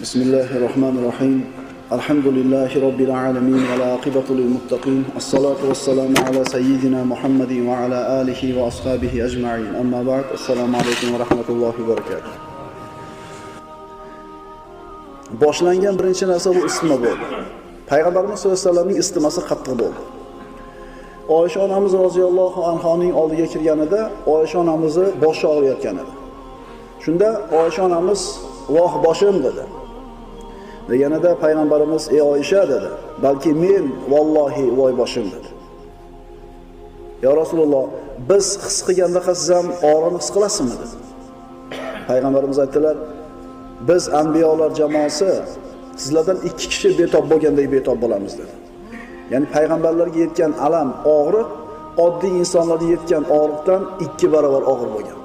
Bismillahirrahmanirrahim. Alhamdulillahi Rabbil alamin ve la aqibatu lil muttaqin. As-salatu was-salamu ala sayyidina Muhammadin ve ala alihi ve ashabihi ecma'in. Amma ba'd. Assalomu alaykum ve rahmatullohi ve barakatuh. Boshlangan birinchi narsa bu istima bo'ldi. Payg'ambarimiz sollallohu alayhi vasallamning istimasi qattiq bo'ldi. Oysha onamiz roziyallohu anhoning oldiga kirganida Oysha onamizni boshi og'riyotgan edi. Shunda Oysha onamiz "Voh boshim" dedi. Deganida payg'ambarimiz "Ey Oysha" dedi. "Balki men vallohi voy boshim" dedi. "Ya Rasululloh, biz his qilganda siz ham og'riqni his qilasizmi?" dedi. Payg'ambarimiz aytdilar: "Biz anbiyolar jamoasi sizlardan 2 kishi betob bo'lgandek betob bo'lamiz" dedi. Ya'ni payg'ambarlarga yetgan alam, og'riq oddiy insonlarga yetgan og'riqdan 2 barobar og'ir bo'lgan.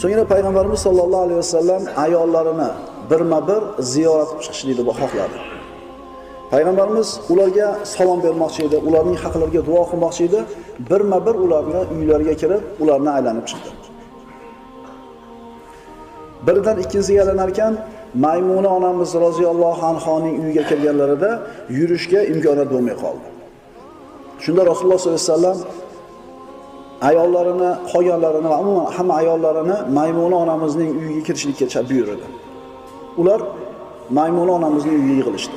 So'ngra payg'ambarimiz sollallohu alayhi vasallam ayollarini birma-bir ziyorat qilib chiqishlikni xohladi. Payg'ambarimiz ularga salom bermoqchi edi, ularning haqlariga duo qilmoqchi edi, birma-bir ularni uylariga kirib, ularni aylanib chiqdi. Birdan ikkinchisiga aylanar ekan, Maymuna onamiz roziyallohu anhoning uyiga kelganlarida yurishga imkoniyat bo'lmay qoldi. Shunda Rasululloh sollallohu alayhi vasallam ayollarini, qolganlarini va umuman hamma ayollarini Maymuna onamizning uyiga kirishlikka buyurdi. Ular Maymuna onamizning uyiga yig'ilishdi.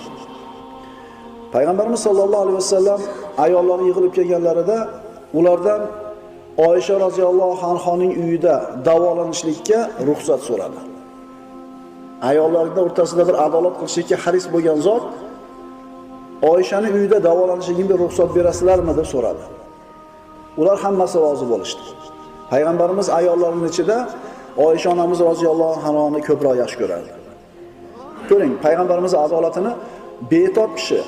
Payg'ambarimiz sollallohu alayhi vasallam ayollari yig'ilib kelganlarida ulardan Oysha roziyallohu anhoning uyida davolanishlikka ruxsat so'radi. Ayollarning o'rtasida bir adolat qilishga haris bo'lgan zot Oyshaning uyida davolanishga ruxsat berasizlarmi deb so'radi. Ular hammasi rozi bo'lishdi. Payg'ambarimiz ayollarining ichida Oysha onamiz roziyallohu anhoni ko'proq yaxshi ko'rardi. Ko'ring, payg'ambarimiz adolatini betob kishi,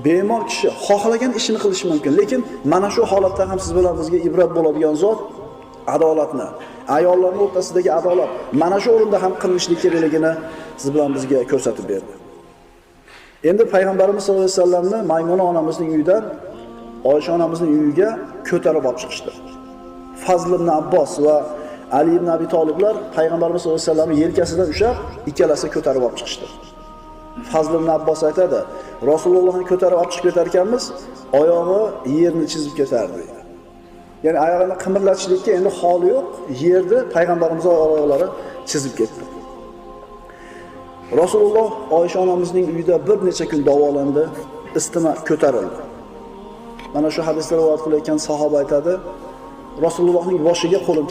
bemor kishi xohlagan ishini qilishi mumkin, lekin mana shu holatda ham siz bilan bizga ibrat bo'ladigan zot adolatni, ayollarning o'rtasidagi adolat mana shu o'rinda ham qilishlik kerakligini siz bilan bizga ko'rsatib berdi. Endi payg'ambarimiz sollallohu alayhi vasallamni Maymuna onamizning uyidan Oysha onamizning uyiga ko'tarib olib chiqishdi. Fazl ibn Abbos va Ali ibn Abi Toliblar payg'ambarimiz sollallohu alayhi vasallamni yelkasidan ushlab, ikkalasi ko'tarib olib chiqishdi. Fazl ibn Abbos aytadi, Rasulullohni ko'tarib olib chiqib ketar ekanmiz, oyog'i yerni chizib ketardi. Ya'ni oyog'ini qimirlatishlikka endi holi yo'q, yerni payg'ambarimiz oyoqlari chizib ketdi. Rasululloh Oysha onamizning uyida bir necha kun davolandi, istima ko'tarildi. Mana shu hadisda rivoyat qilayotgan sahoba aytadi, Rasulullohning boshiga qo'lim